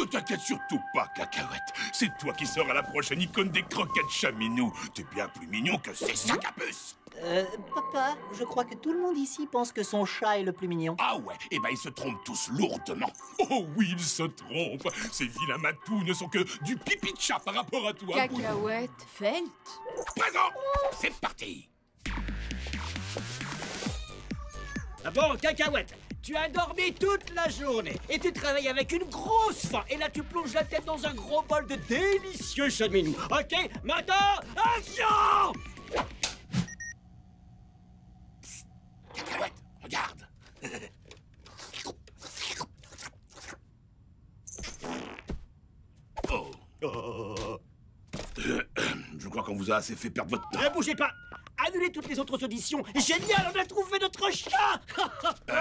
t'inquiète surtout pas, Cacahuète. C'est toi qui seras la prochaine icône des croquettes Chaminou. T'es bien plus mignon que ces sacs à puce. Papa, je crois que tout le monde ici pense que son chat est le plus mignon. Ah ouais, eh ben ils se trompent tous lourdement. Oh oui, ils se trompent. Ces vilains matous ne sont que du pipi de chat par rapport à toi. Cacahuète, Felt. Présent. C'est parti. Ah bon, Cacahuète, tu as dormi toute la journée et tu travailles avec une grosse faim. Et là, tu plonges la tête dans un gros bol de délicieux chaminou. Ok, maintenant, action! Cacahuète, regarde. Oh. Je crois qu'on vous a assez fait perdre votre temps. Ne bougez pas! Annulez toutes les autres auditions. Génial, on a trouvé notre chat!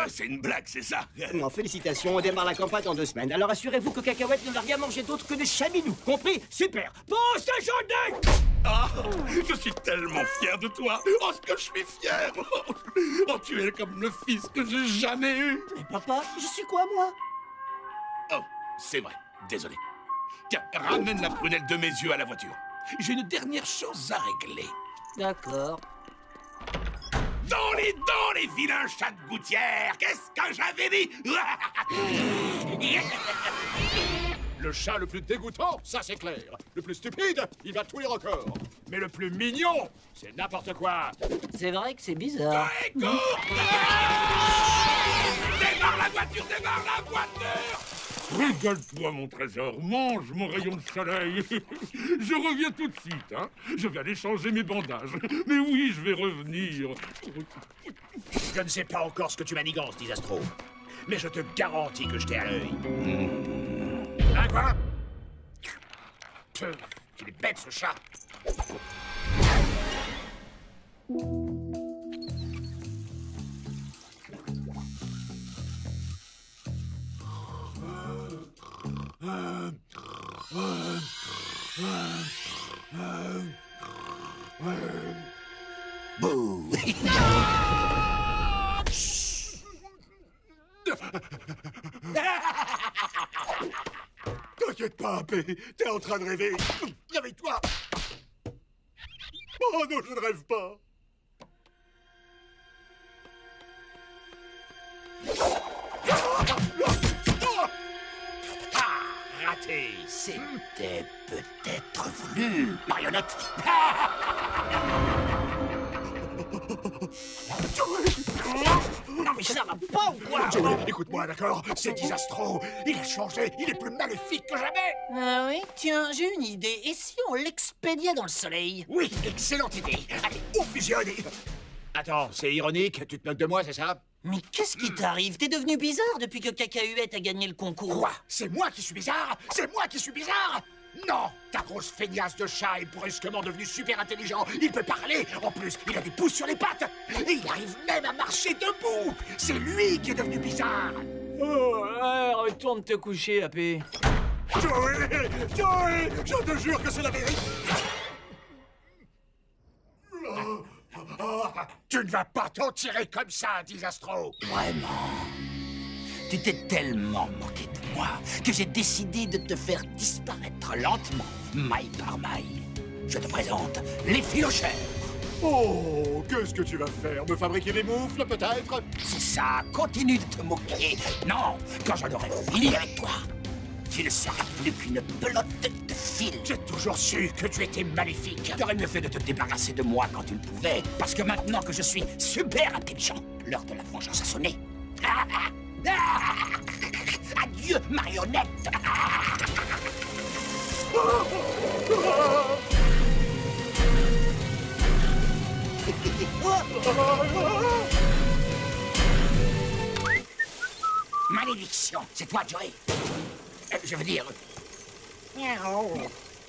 C'est une blague, c'est ça? Non, félicitations, on démarre la campagne dans 2 semaines. Alors assurez-vous que Cacahuète ne va rien manger d'autre que des chaminous. Compris? Super! Bon, c'est journée! Ah, je suis tellement fier de toi. Oh, ce que je suis fier. Oh, tu es comme le fils que j'ai jamais eu. Mais papa, je suis quoi, moi? Oh, c'est vrai. Désolé. Tiens, ramène la prunelle de mes yeux à la voiture. J'ai une dernière chose à régler. D'accord. Dans les vilains chats de gouttière. Qu'est-ce que j'avais dit? Le chat le plus dégoûtant, ça c'est clair. Le plus stupide, il bat tous les records. Mais le plus mignon, c'est n'importe quoi. C'est vrai que c'est bizarre. Cours! Démarre la voiture, démarre la voiture! Régale-toi, mon trésor, mange mon rayon de soleil. Je reviens tout de suite, hein. Je vais aller changer mes bandages. Mais oui, je vais revenir. Je ne sais pas encore ce que tu manigances, Disastro. Mais je te garantis que je t'ai à l'œil. Hein, quoi? Il est bête, ce chat. Bouh. T'inquiète pas, P. T'es en train de rêver. Réveille-toi. Oh non, je ne rêve pas. Raté. C'était peut-être voulu, marionnette. Non mais ça va pas ou quoi? Joey, écoute-moi, d'accord? C'est Disastro. Il a changé. Il est plus maléfique que jamais. Ah oui? Tiens, j'ai une idée. Et si on l'expédiait dans le soleil? Oui, excellente idée. Allez, on fusionne. Attends, c'est ironique. Tu te moques de moi, c'est ça? Mais qu'est-ce qui t'arrive? T'es devenu bizarre depuis que Cacahuète a gagné le concours. Quoi? C'est moi qui suis bizarre? C'est moi qui suis bizarre? Non! Ta grosse feignasse de chat est brusquement devenu super intelligent. Il peut parler. En plus, il a des pouces sur les pattes. Et il arrive même à marcher debout. C'est lui qui est devenu bizarre. Oh, ouais, retourne te coucher, AP. Joey! Joey! Je te jure que c'est la vérité. Tu ne vas pas t'en tirer comme ça, Disastro. Vraiment? Tu t'es tellement moqué de moi que j'ai décidé de te faire disparaître lentement, maille par maille. Je te présente les filochères. Oh, qu'est-ce que tu vas faire? Me fabriquer des moufles, peut-être? C'est ça, continue de te moquer. Non, quand j'en aurai fini avec toi, tu ne seras plus qu'une pelote de fil. J'ai toujours su que tu étais maléfique. Tu aurais mieux fait de te débarrasser de moi quand tu le pouvais, parce que maintenant que je suis super intelligent, l'heure de la vengeance a sonné. Adieu, marionnette. Malédiction, c'est toi, Joey. Je veux dire...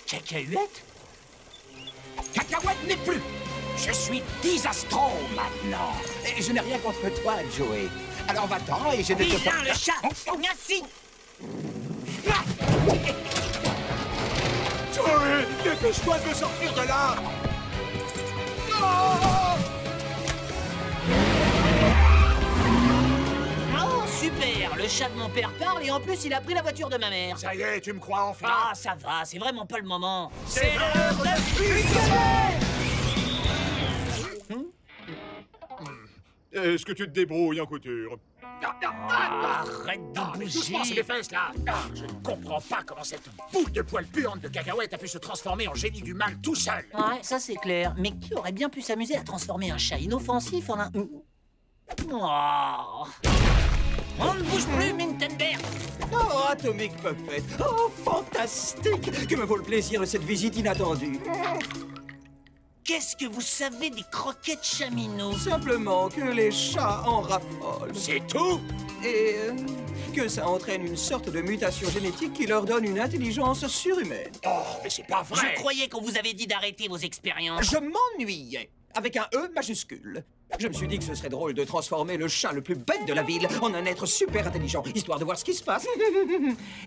Cacahuète? Cacahuète n'est plus. Je suis Disastro maintenant. Et je n'ai rien contre toi, Joey. Alors va-t'en et je ne te... Viens, le chat! Merci! Joey, dépêche-toi de me sortir de là! Oh, super! Le Le chat de mon père parle et en plus il a pris la voiture de ma mère. Ça y est, tu me crois enfin? Ah, ça va, c'est vraiment pas le moment. C'est l'heure de fusionner. Est-ce que tu te débrouilles en couture? Arrête de Mais bouger. doucement, c'est mes fesses, là. Je ne comprends pas comment cette boule de poils puante de cacahuète a pu se transformer en génie du mal tout seul. Ouais, ça c'est clair. Mais qui aurait bien pu s'amuser à transformer un chat inoffensif en un... Oh. On ne bouge plus, Mintenberg. Oh, Atomic Puppet. Oh, fantastique. Que me vaut le plaisir de cette visite inattendue? Qu'est-ce que vous savez des croquettes chaminou? Simplement que les chats en raffolent. C'est tout? Et que ça entraîne une sorte de mutation génétique qui leur donne une intelligence surhumaine. Oh, mais c'est pas vrai. Je croyais qu'on vous avait dit d'arrêter vos expériences. Je m'ennuyais. Avec un E majuscule. Je me suis dit que ce serait drôle de transformer le chat le plus bête de la ville en un être super intelligent, histoire de voir ce qui se passe.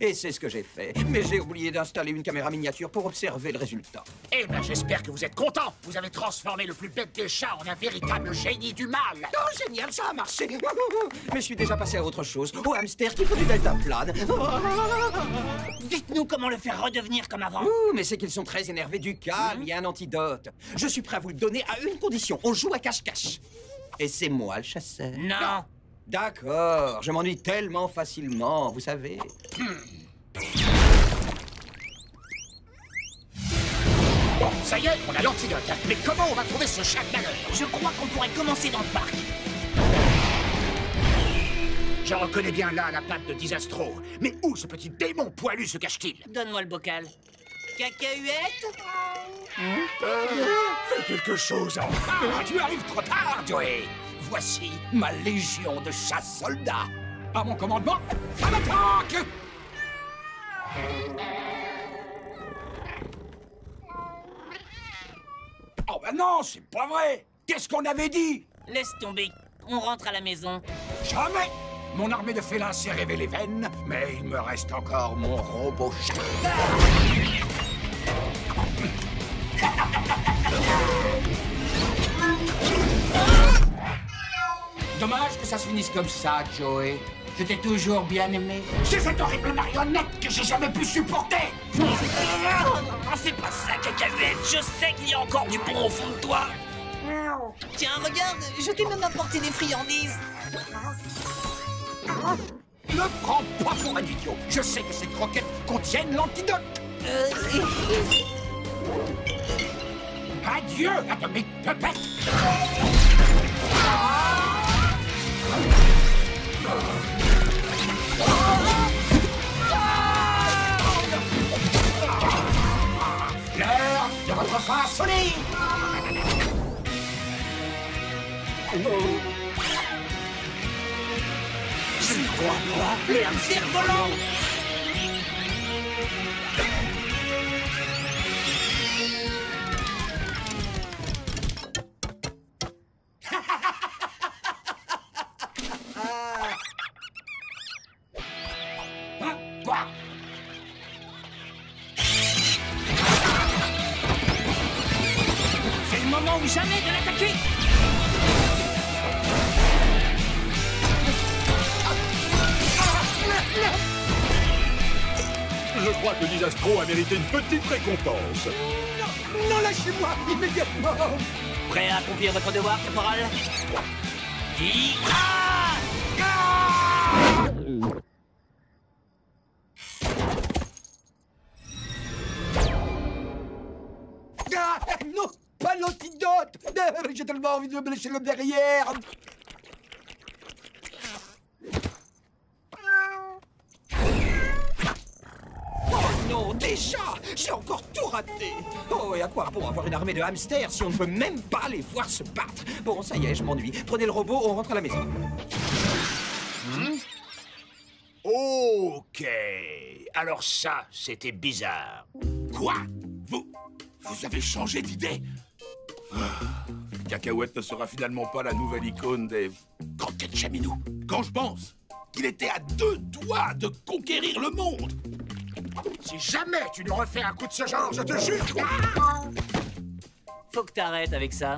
Et c'est ce que j'ai fait. Mais j'ai oublié d'installer une caméra miniature pour observer le résultat. Eh ben, j'espère que vous êtes content. Vous avez transformé le plus bête des chats en un véritable génie du mal. Oh, génial, ça a marché. Mais je suis déjà passé à autre chose. Au hamster qui faut du deltaplane. Dites-nous comment le faire redevenir comme avant. Ouh, mais c'est qu'ils sont très énervés du calme. Il y a un antidote. Je suis prêt à vous le donner à une condition. On joue à cache-cache. Et c'est moi le chasseur. Non. D'accord, je m'ennuie tellement facilement, vous savez. Bon, ça y est, on a l'antidote. Mais comment on va trouver ce chat de malheur? Je crois qu'on pourrait commencer dans le parc. Je reconnais bien là la patte de Disastro. Mais où ce petit démon poilu se cache-t-il? Donne-moi le bocal. Cacahuète? Fais quelque chose. Ah, tu arrives trop tard, Joey. Voici ma légion de chasse-soldats. À mon commandement, à l'attaque! Oh ben non, c'est pas vrai. Qu'est-ce qu'on avait dit? Laisse tomber. On rentre à la maison. Jamais. Mon armée de félins s'est rêvé les veines, mais il me reste encore mon robot chat. Dommage que ça se finisse comme ça, Joey. Je t'ai toujours bien aimé. C'est cette horrible marionnette que j'ai jamais pu supporter. C'est pas ça, Cacahuète. Je sais qu'il y a encore du bon au fond de toi. Tiens, regarde, je t'ai même apporté des friandises. Ne prends pas pour un idiot. Je sais que ces croquettes contiennent l'antidote. Adieu, Atomic Puppet. L'heure de votre fin a sonné. Je ne crois pas. Les hamsters volants. Hein? Quoi? C'est le moment ou jamais de l'attaquer. Je crois que Disastro a mérité une petite récompense. Non, lâchez-moi immédiatement. Prêt à accomplir votre devoir, caporal? Dis... Ah, non, pas l'antidote. J'ai tellement envie de me lécher le derrière. Oh non, déjà, j'ai encore tout raté. Oh, et à quoi bon avoir une armée de hamsters si on ne peut même pas les voir se battre? Bon, ça y est, je m'ennuie. Prenez le robot, on rentre à la maison. Ok. Alors ça, c'était bizarre. Quoi? Vous avez changé d'idée? Cacahuète ne sera finalement pas la nouvelle icône des... Croquette Chaminou. Quand je pense qu'il était à 2 doigts de conquérir le monde. Si jamais tu nous refais un coup de ce genre, je te jure. Faut que t'arrêtes avec ça.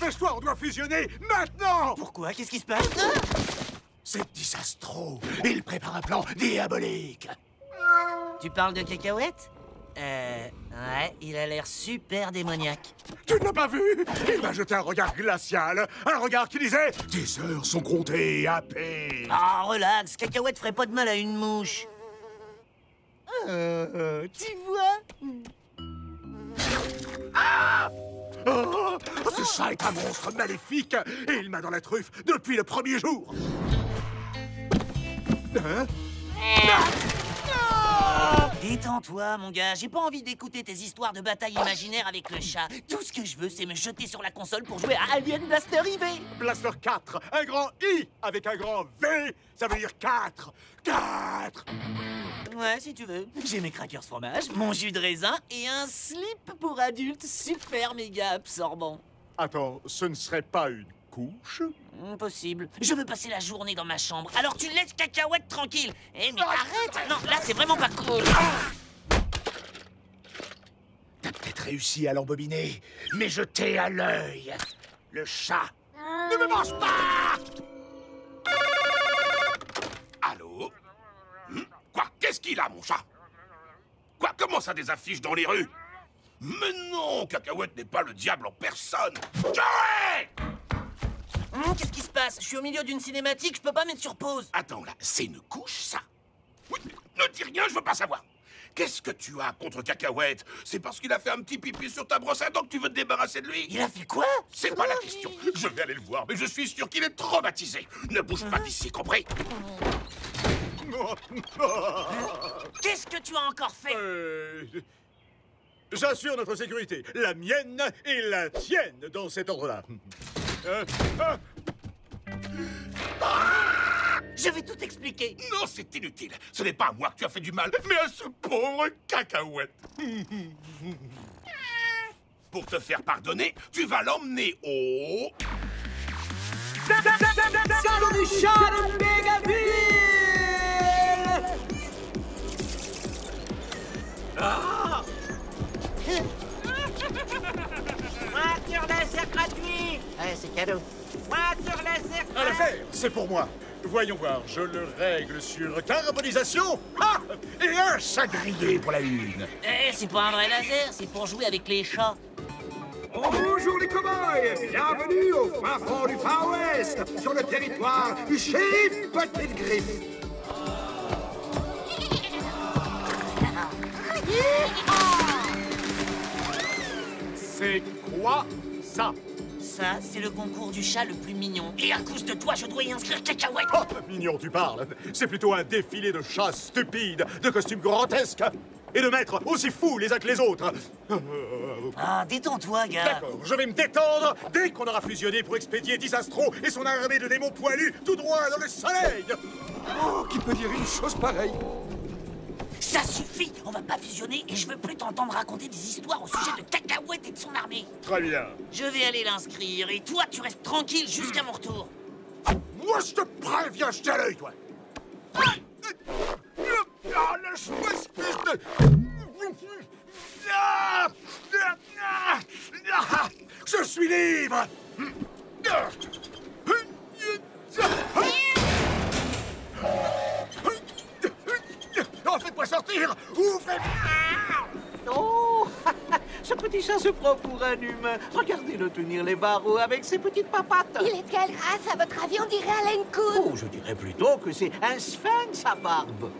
Dépêche-toi, on doit fusionner maintenant. Pourquoi? Qu'est-ce qui se passe? C'est Disastro. Il prépare un plan diabolique. Tu parles de Cacahuète? Ouais, il a l'air super démoniaque. Tu ne l'as pas vu? Il m'a jeté un regard glacial. Un regard qui disait « Tes heures sont comptées, AP. » Ah, relax, Cacahuète ferait pas de mal à une mouche. Tu vois? Oh, ce chat est un monstre maléfique et il m'a dans la truffe depuis le premier jour. Hein? Détends-toi, mon gars. J'ai pas envie d'écouter tes histoires de bataille imaginaire avec le chat. Tout ce que je veux, c'est me jeter sur la console pour jouer à Alien Blaster IV. Blaster 4, un grand I avec un grand V, ça veut dire 4. 4. Ouais, si tu veux. J'ai mes crackers fromage, mon jus de raisin et un slip pour adultes super méga absorbant. Attends, ce ne serait pas une couche? Impossible. Je veux passer la journée dans ma chambre. Alors tu laisses Cacahuète tranquille. Eh mais arrête. Non, là c'est vraiment pas cool. T'as peut-être réussi à l'embobiner, mais je t'ai à l'œil. Le chat ne me mange pas! Allô? Quoi? Qu'est-ce qu'il a, mon chat? Quoi? Comment ça, des affiches dans les rues? Mais non, Cacahuète n'est pas le diable en personne. Joey! Qu'est-ce qui se passe? Je suis au milieu d'une cinématique, je peux pas mettre sur pause. Attends, là, c'est une couche, ça? Oui, ne dis rien, je veux pas savoir. Qu'est-ce que tu as contre Cacahuète? C'est parce qu'il a fait un petit pipi sur ta brosse à dents que tu veux te débarrasser de lui? Il a fait quoi? C'est pas la question. Je vais aller le voir, mais je suis sûr qu'il est traumatisé. Ne bouge pas d'ici, compris? Qu'est-ce que tu as encore fait? J'assure notre sécurité, la mienne et la tienne dans cet ordre-là. Je vais tout expliquer. Non, c'est inutile. Ce n'est pas à moi que tu as fait du mal, mais à ce pauvre Cacahuète. Pour te faire pardonner, tu vas l'emmener au... Salon du chat de Mégaville! Voiture laser gratuit! Ouais, c'est cadeau. Voiture laser Un laser, c'est pour moi. Voyons voir, je le règle sur carbonisation. Ah! Et un chat grillé pour la une. C'est pas un vrai laser, c'est pour jouer avec les chats. Bonjour les cow-boys, bienvenue au fin fond du Far West, sur le territoire du shérif Petite Griffe. C'est quoi ça? Ça, c'est le concours du chat le plus mignon. Et à cause de toi, je dois y inscrire Cacahuète. Oh, mignon, tu parles. C'est plutôt un défilé de chats stupides, de costumes grotesques, et de maîtres aussi fous les uns que les autres. Ah, détends-toi, gars. D'accord, je vais me détendre dès qu'on aura fusionné pour expédier Disastro et son armée de démons poilus tout droit dans le soleil. Oh, qui peut dire une chose pareille? Ça suffit. On va pas fusionner et je veux plus t'entendre raconter des histoires au sujet de Cacahuète et de son armée. Très bien. Je vais aller l'inscrire et toi, tu restes tranquille jusqu'à mon retour. Moi, je te préviens, je t'ai à l'œil, toi. Espèce de... Je suis libre. Oh, faites-moi sortir. Ouvrez. Oh, ce petit chat se prend pour un humain. Regardez-le tenir les barreaux avec ses petites papates. Il est de quelle race, à votre avis? On dirait Alain Coon. Oh, je dirais plutôt que c'est un sphinx à barbe.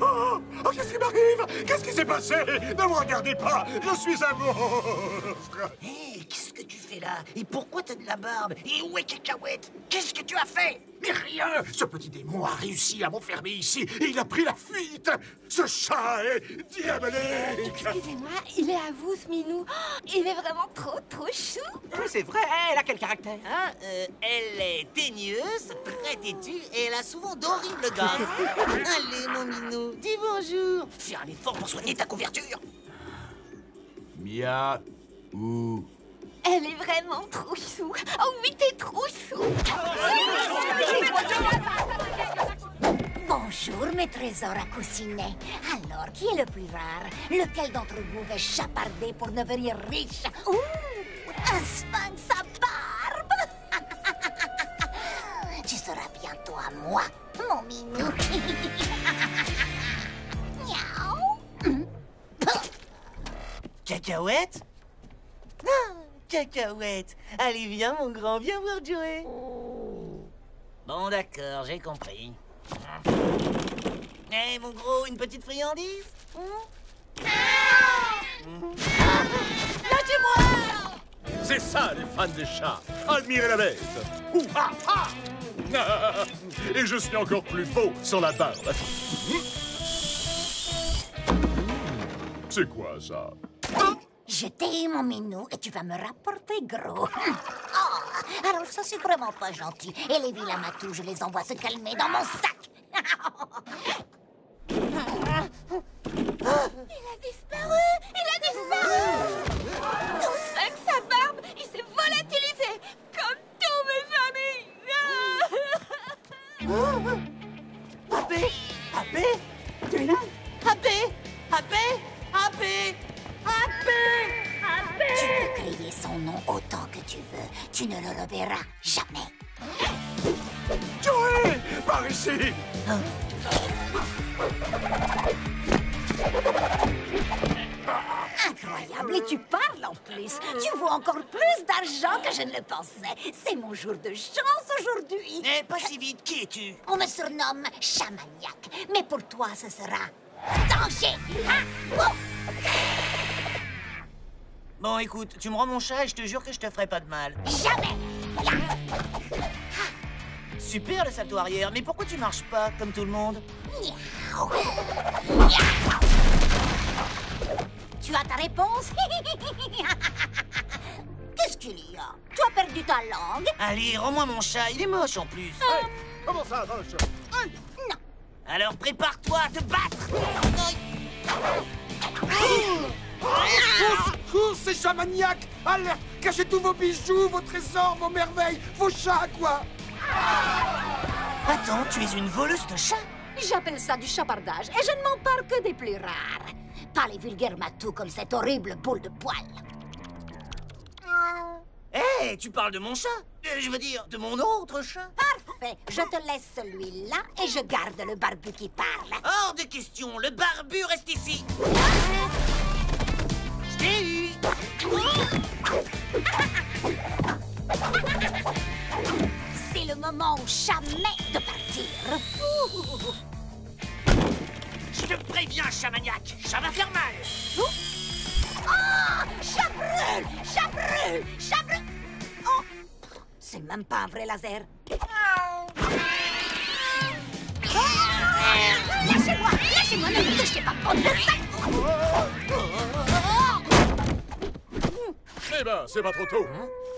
Oh, qu'est-ce qui m'arrive? Qu'est-ce qui s'est passé? Ne me regardez pas. Je suis un monstre. Hé, qu'est-ce que tu fais là? Et pourquoi t'as de la barbe? Et où est Cacahuète? Qu'est-ce que tu as fait? Mais rien. Ce petit démon a réussi à m'enfermer ici et il a pris la fuite. Ce chat est diabolique. Excusez-moi, il est à vous, ce minou. Oh, il est vraiment trop chou. Mais c'est vrai, elle a quel caractère? Ah, elle est daigneuse, très têtue et elle a souvent d'horribles gosses. Allez, mon minou, dis bonjour. Fais un effort pour soigner ta couverture. Mia ou... Elle est vraiment trop chou. Oh oui, t'es trop chou. Bonjour, mes trésors à coussiner. Alors, qui est le plus rare? Lequel d'entre vous veut chaparder pour devenir riche? Ouh, un sphinx à à moi, mon minou. Miaou. Cacahuète? Ah, Cacahuète. Allez, viens, mon grand, viens voir Joey. Bon, d'accord, j'ai compris. Eh, mon gros, une petite friandise? Lâchez-moi! C'est ça, les fans des chats. Admirez la bête. Ouh, ah, ah. Et je suis encore plus beau sans la barbe. C'est quoi, ça? Je t'ai, mon minou, et tu vas me rapporter gros. Oh, alors ça, c'est vraiment pas gentil. Et les vilains matous, je les envoie se calmer dans mon sac. Il a disparu! Il a disparu! Tout ça que sa barbe, il s'est volatilisé, comme tous mes amis! Happé! Happé! Tu es là? Happé! Happé! Happé! Happé! Tu peux crier son nom autant que tu veux. Tu ne le reverras jamais. Joey! Par ici! Incroyable, et tu parles en plus. Tu vaux encore plus d'argent que je ne le pensais. C'est mon jour de chance aujourd'hui. Eh, pas si vite, qui es-tu? On me surnomme Chamaniac, mais pour toi, ce sera danger. Hein? Oh! Bon, écoute, tu me rends mon chat et je te jure que je te ferai pas de mal. Jamais. Super le salto arrière, mais pourquoi tu marches pas comme tout le monde? Miaou. Miaou. Tu as ta réponse? Qu'est-ce qu'il y a? Tu as perdu ta langue? Allez, rends-moi mon chat, il est moche en plus. Comment ça, moche? Non. Alors prépare-toi à te battre. Cours, c'est Chamaniac! Alerte! Cachez tous vos bijoux, vos trésors, vos merveilles, vos chats, quoi! Attends, tu es une voleuse de chats? J'appelle ça du chapardage et je ne m'empare que des plus rares. Pas les vulgaires matous comme cette horrible boule de poil. Hé, tu parles de mon chat? Je veux dire, de mon autre chat? Parfait. Je te laisse celui-là et je garde le barbu qui parle. Hors de question, le barbu reste ici. Je t'ai eu. C'est le moment ou jamais de partir. Je te préviens, Chamaniac, ça va faire mal. Oh! Chat brûle! Chat brûle! Chat brûle! Oh! C'est même pas un vrai laser. Lâchez-moi! Lâchez-moi! Ne me touchez pas! Bande de sacs! Eh ben, c'est pas trop tôt.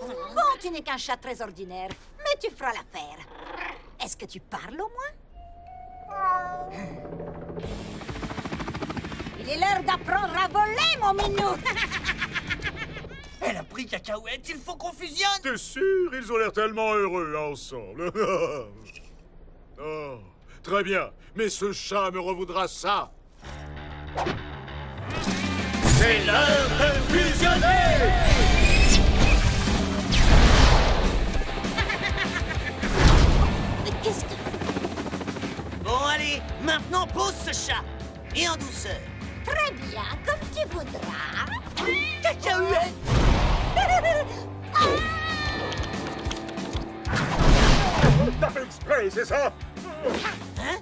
Bon, tu n'es qu'un chat très ordinaire, mais tu feras l'affaire. Est-ce que tu parles au moins? Il est l'heure d'apprendre à voler, mon minou! Elle a pris Cacahuète, il faut qu'on fusionne. T'es sûr? Ils ont l'air tellement heureux ensemble. Oh, très bien. Mais ce chat me revaudra ça. C'est l'heure de fusionner! Mais qu'est-ce que... Bon, allez, maintenant pose ce chat. Et en douceur. Très bien, comme tu voudras. Cacahuète! T'as fait exprès, c'est ça? Hein?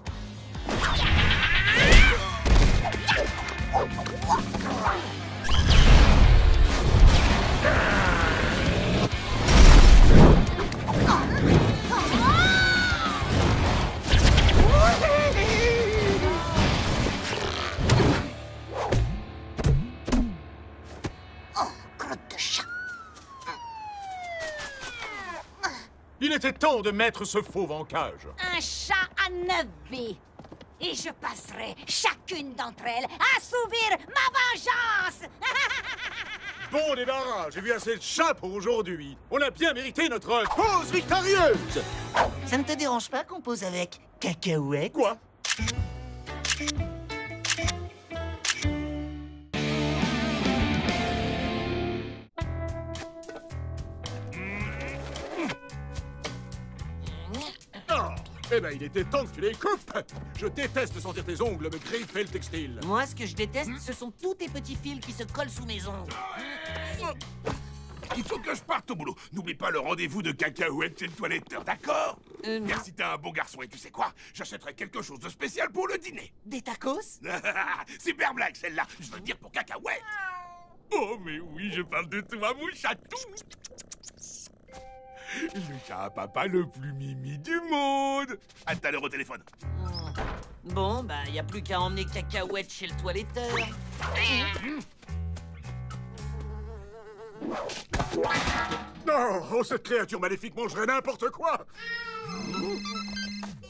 Il était temps de mettre ce fauve en cage. Un chat à 9 vies. Et je passerai chacune d'entre elles à assouvir ma vengeance. Bon débarras, j'ai vu assez de chats pour aujourd'hui. On a bien mérité notre pause victorieuse. Ça ne te dérange pas qu'on pose avec Cacahuète? Quoi? Eh ben, il était temps que tu les coupes. Je déteste sentir tes ongles me griffer le textile. Moi, ce que je déteste, ce sont tous tes petits fils qui se collent sous mes ongles. Il faut que je parte au boulot. N'oublie pas le rendez-vous de cacahuètes chez le toiletteur, d'accord? Merci, t'es un bon garçon. Et tu sais quoi? J'achèterai quelque chose de spécial pour le dîner. Des tacos? Super blague, celle-là. Je veux dire pour cacahuètes. Oh, mais oui, je parle de toi, mon chatou. Le chat à papa le plus mimi du monde. À tout à l'heure au téléphone. Bon, bah, y a plus qu'à emmener cacahuète chez le toiletteur. Non, oh, cette créature maléfique mangerait n'importe quoi.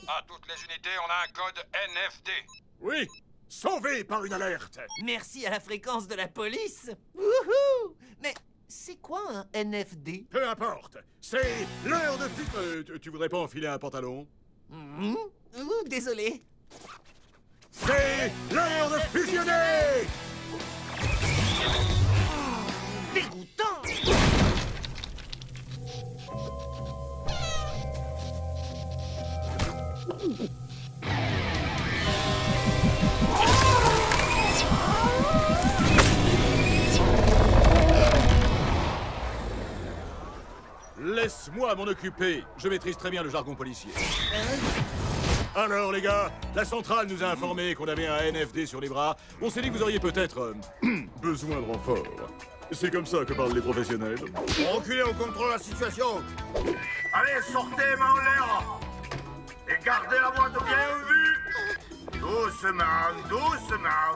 À toutes les unités, on a un code NFD. Oui, sauvé par une alerte. Merci à la fréquence de la police. Wouhou! Mais c'est quoi un NFD? Peu importe, c'est l'heure de tu voudrais pas enfiler un pantalon? Désolé. C'est l'heure de fusionner! Dégoûtant! Laisse-moi m'en occuper. Je maîtrise très bien le jargon policier. Alors, les gars, la centrale nous a informé qu'on avait un NFD sur les bras. On s'est dit que vous auriez peut-être besoin de renfort. C'est comme ça que parlent les professionnels. Reculez, on contrôle la situation. Allez, sortez, main en l'air. Et gardez la boîte bien en vue. Doucement, doucement.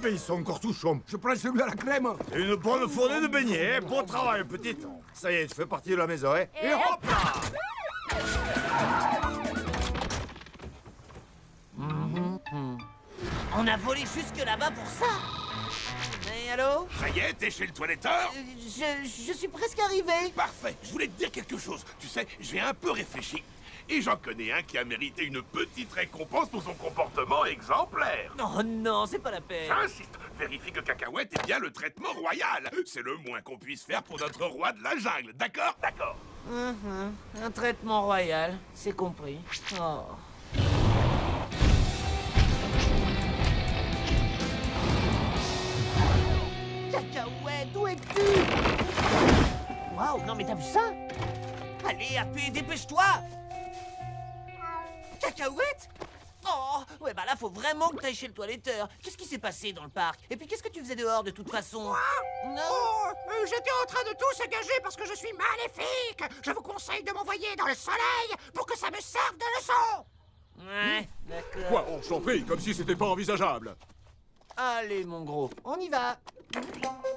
Mais ils sont encore tout chauds. Je prends celui à la crème. Une bonne fournée de beignets. Bon travail, petite. Ça y est, tu fais partie de la maison, hein. Et hop là. On a volé jusque là-bas pour ça. Mais allô? Ça y est, t'es chez le toiletteur? Je suis presque arrivé. Parfait. Je voulais te dire quelque chose. Tu sais, j'ai un peu réfléchi. Et j'en connais un qui a mérité une petite récompense pour son comportement exemplaire. Oh non, c'est pas la peine. J'insiste, vérifie que Cacahuète est bien le traitement royal. C'est le moins qu'on puisse faire pour notre roi de la jungle, d'accord? D'accord. Un traitement royal, c'est compris. Oh. Cacahuète, où es-tu? Waouh, non mais t'as vu ça? Allez, AP, dépêche-toi! Cacahuète? Oh, ouais, bah là, faut vraiment que t'ailles chez le toiletteur. Qu'est-ce qui s'est passé dans le parc? Et puis, qu'est-ce que tu faisais dehors, de toute façon? Moi? Non. Oh, j'étais en train de tout se gager parce que je suis maléfique. Je vous conseille de m'envoyer dans le soleil pour que ça me serve de leçon. Ouais, d'accord. Quoi, on s'en prie, comme si c'était pas envisageable. Allez, mon gros, on y va.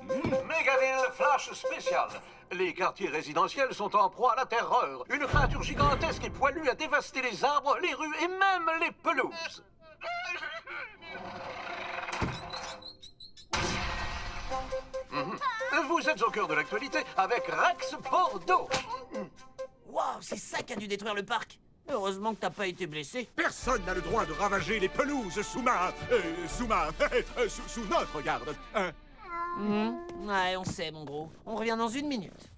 Mégaville Flash spécial. Les quartiers résidentiels sont en proie à la terreur. Une créature gigantesque et poilue a dévasté les arbres, les rues et même les pelouses. Vous êtes au cœur de l'actualité avec Rex Bordeaux. Waouh, c'est ça qui a dû détruire le parc. Heureusement que t'as pas été blessé. Personne n'a le droit de ravager les pelouses sous notre garde. Hein? Ouais, on sait, mon gros. On revient dans 1 minute.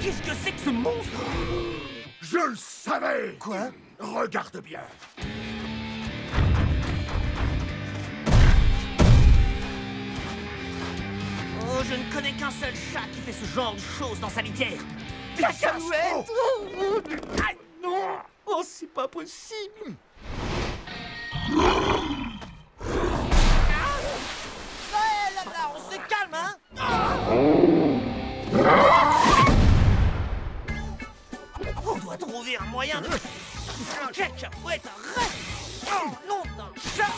Qu'est-ce que c'est que ce monstre? Je le savais. Quoi? Regarde bien. Oh, je ne connais qu'un seul chat qui fait ce genre de choses dans sa litière. Cacahuète! Ah, non! Oh, c'est pas possible! On doit trouver un moyen de... Cacahuète, arrête! Oh non, d'un chat!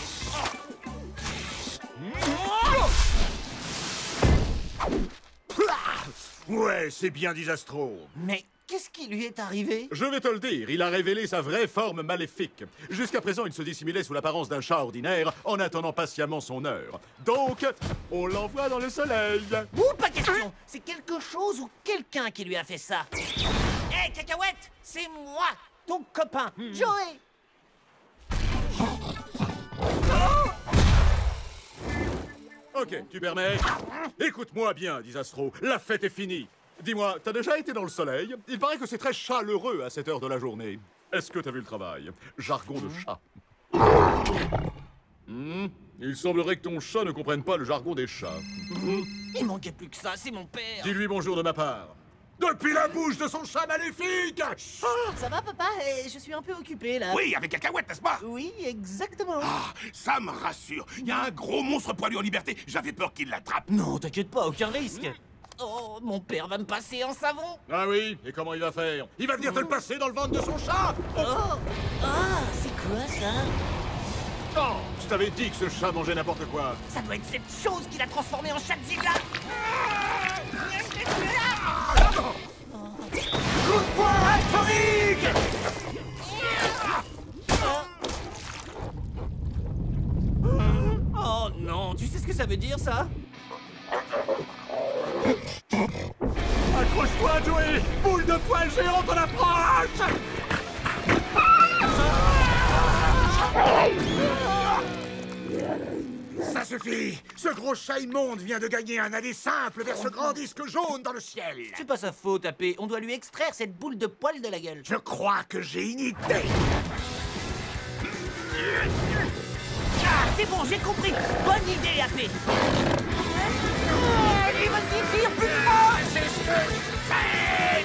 Ouais, c'est bien Disastro. Mais qu'est-ce qui lui est arrivé? Je vais te le dire, il a révélé sa vraie forme maléfique. Jusqu'à présent, il se dissimulait sous l'apparence d'un chat ordinaire en attendant patiemment son heure. Donc, on l'envoie dans le soleil. Ouh, pas question! C'est quelque chose ou quelqu'un qui lui a fait ça. Hé, Cacahuète! C'est moi, ton copain, Joey! Ok, tu permets? Écoute-moi bien, Disastro, la fête est finie. Dis-moi, t'as déjà été dans le soleil? Il paraît que c'est très chaleureux à cette heure de la journée. Est-ce que t'as vu le travail? Jargon de chat. Il semblerait que ton chat ne comprenne pas le jargon des chats. Il manquait plus que ça, c'est mon père! Dis-lui bonjour de ma part. Depuis la bouche de son chat maléfique! Ça va, papa? Je suis un peu occupé, là. Oui, avec Cacahuète, n'est-ce pas? Oui, exactement. Ah, ça me rassure. Il y a un gros monstre poilu en liberté. J'avais peur qu'il l'attrape. Non, t'inquiète pas, aucun risque. Oh, mon père va me passer en savon. Ah oui? Et comment il va faire? Il va venir te le passer dans le ventre de son chat! Oh, ah, c'est quoi ça? Oh, je t'avais dit que ce chat mangeait n'importe quoi. Ça doit être cette chose qui l'a transformé en Chadzilla. Coup de poing atomique! Oh non, tu sais ce que ça veut dire, ça? Accroche-toi, Joey! Boule de poing géante en approche! Ça suffit! Ce gros chat immonde vient de gagner un aller simple vers ce grand disque jaune dans le ciel! C'est pas sa faute, AP. On doit lui extraire cette boule de poil de la gueule. Je crois que j'ai une idée! Ah, c'est bon, j'ai compris. Bonne idée, AP. Allez, vas-y, tire plus fort. C'est ce que je fais!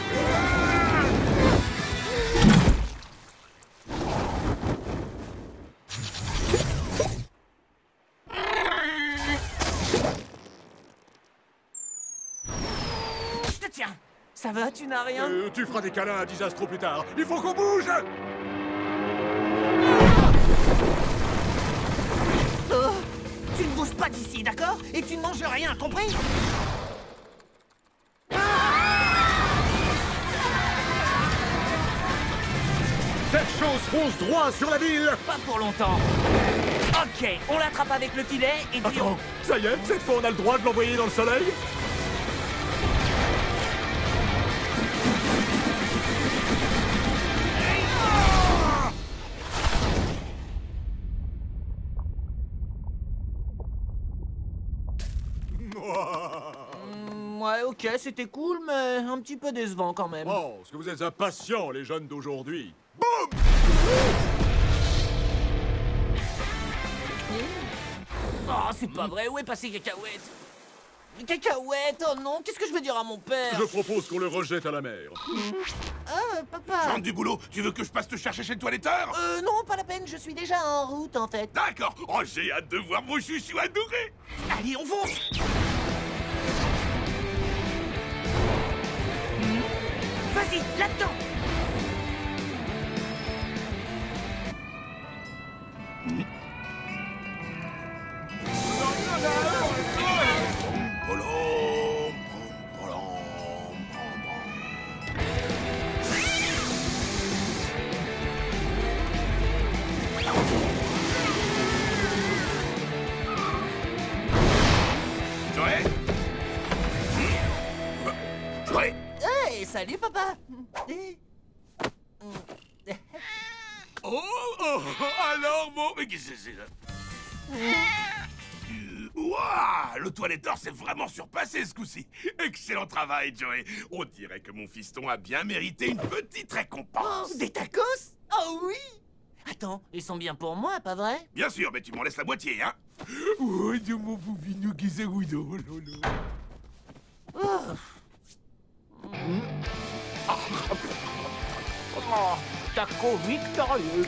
Je te tiens. Ça va, tu n'as rien? Tu feras des câlins à Disastro plus tard. Il faut qu'on bouge! Oh, tu ne bouges pas d'ici, d'accord? Et tu ne manges rien, compris? Cette chose fonce droit sur la ville! Pas pour longtemps. Ok, on l'attrape avec le filet et puis Attends, ça y est, cette fois on a le droit de l'envoyer dans le soleil? Ouais, ok, c'était cool, mais un petit peu décevant quand même. Oh, est-ce que vous êtes impatients, les jeunes d'aujourd'hui? Oh, c'est pas vrai, où est passé Cacahuète? Cacahuète, oh non, qu'est-ce que je vais dire à mon père? Je propose qu'on le rejette à la mer. Ah, papa. Je rentre du boulot. Tu veux que je passe te chercher chez le toiletteur? Non, pas la peine, je suis déjà en route, en fait. D'accord. Oh, j'ai hâte de voir mon chouchou adoré. Allez, on fonce. Vas-y, là-dedans. Hey, salut, papa. Oh, alors mon... Mais qu'est-ce que c'est ça? Ouah, le toiletteur s'est vraiment surpassé ce coup-ci. Excellent travail, Joey. On dirait que mon fiston a bien mérité une petite récompense. Oh, des tacos? Oh oui. Attends, ils sont bien pour moi, pas vrai? Bien sûr, mais tu m'en laisses la moitié, hein? Oh, Dieu, mon boubinou qui s'est rouillé, lolo. Oh, taco victorieux.